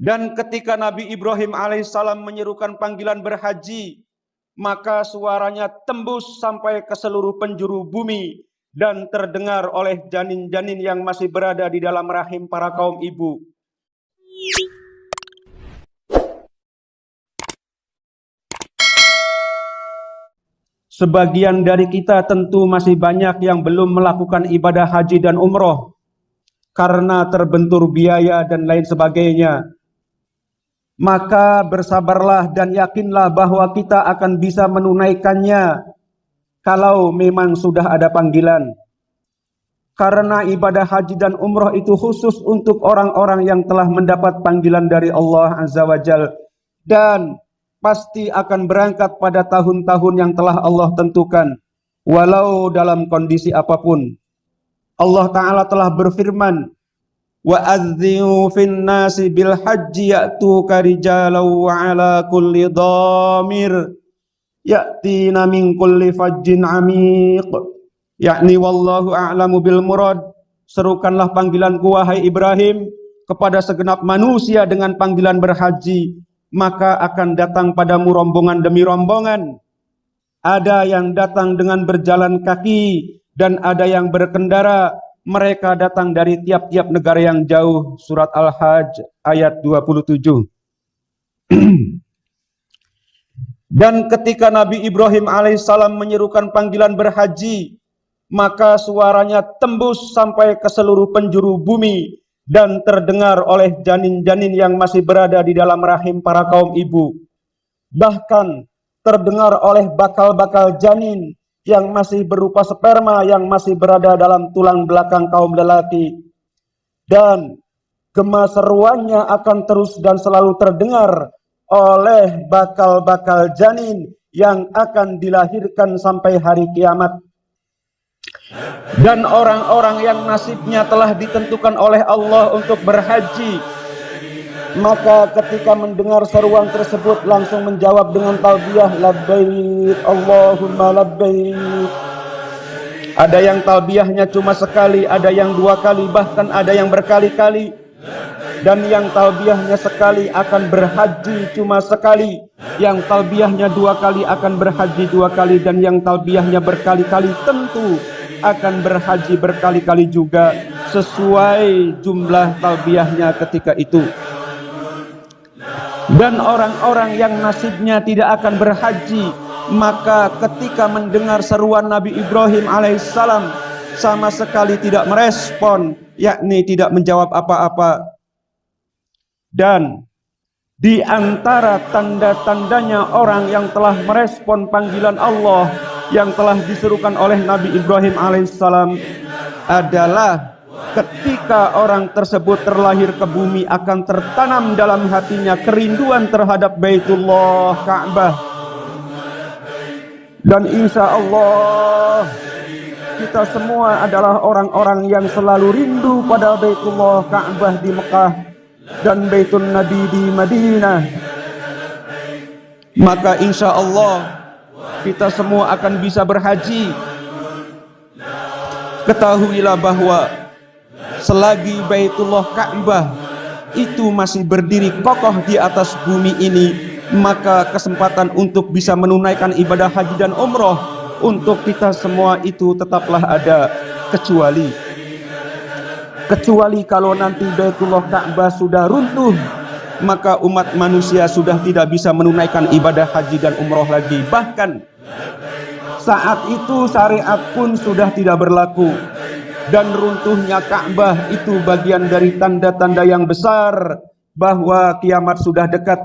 Dan ketika Nabi Ibrahim alaihissalam menyerukan panggilan berhaji, maka suaranya tembus sampai ke seluruh penjuru bumi dan terdengar oleh janin-janin yang masih berada di dalam rahim para kaum ibu. Sebagian dari kita tentu masih banyak yang belum melakukan ibadah haji dan umroh karena terbentur biaya dan lain sebagainya. Maka bersabarlah dan yakinlah bahwa kita akan bisa menunaikannya kalau memang sudah ada panggilan. Karena ibadah haji dan umroh itu khusus untuk orang-orang yang telah mendapat panggilan dari Allah Azza wa Jalla dan pasti akan berangkat pada tahun-tahun yang telah Allah tentukan, walau dalam kondisi apapun. Allah Ta'ala telah berfirman, wa adzinu fin nasi bil haji ya'tuka rijalan wa ala kulli dhamir ya'tina min kulli fajjin amiq, yakni wallahu a'lamu bil murad. Serukanlah panggilanku wahai Ibrahim kepada segenap manusia dengan panggilan berhaji, maka akan datang padamu rombongan demi rombongan. Ada yang datang dengan berjalan kaki dan ada yang berkendara. Mereka datang dari tiap-tiap negara yang jauh. Surat Al-Hajj ayat 27. Dan ketika Nabi Ibrahim alaihissalam menyerukan panggilan berhaji, maka suaranya tembus sampai ke seluruh penjuru bumi dan terdengar oleh janin-janin yang masih berada di dalam rahim para kaum ibu. Bahkan terdengar oleh bakal-bakal janin yang masih berupa sperma yang masih berada dalam tulang belakang kaum lelaki. Dan gema seruannya akan terus dan selalu terdengar oleh bakal-bakal janin yang akan dilahirkan sampai hari kiamat. Dan orang-orang yang nasibnya telah ditentukan oleh Allah untuk berhaji, maka ketika mendengar seruan tersebut langsung menjawab dengan talbiyah, labbaik Allahumma labbaik. Ada yang talbiyahnya cuma sekali, ada yang 2 kali, bahkan ada yang berkali-kali. Dan yang talbiyahnya sekali akan berhaji cuma sekali, yang talbiyahnya 2 kali akan berhaji 2 kali, dan yang talbiyahnya berkali-kali tentu akan berhaji berkali-kali juga sesuai jumlah talbiyahnya ketika itu. Dan orang-orang yang nasibnya tidak akan berhaji, maka ketika mendengar seruan Nabi Ibrahim alaihissalam sama sekali tidak merespon, yakni tidak menjawab apa-apa. Dan di antara tanda-tandanya orang yang telah merespon panggilan Allah yang telah diserukan oleh Nabi Ibrahim alaihissalam adalah ketika orang tersebut terlahir ke bumi akan tertanam dalam hatinya kerinduan terhadap Baitullah Ka'bah. Dan insya Allah kita semua adalah orang-orang yang selalu rindu pada Baitullah Ka'bah di Mekah dan Baitun Nabi di Madinah. Maka insya Allah kita semua akan bisa berhaji. Ketahuilah bahwa selagi Baitullah Ka'bah itu masih berdiri kokoh di atas bumi ini, maka kesempatan untuk bisa menunaikan ibadah haji dan umroh untuk kita semua itu tetaplah ada, kecuali kalau nanti Baitullah Ka'bah sudah runtuh, maka umat manusia sudah tidak bisa menunaikan ibadah haji dan umroh lagi. Bahkan saat itu syariat pun sudah tidak berlaku. Dan runtuhnya Ka'bah itu bagian dari tanda-tanda yang besar bahwa kiamat sudah dekat.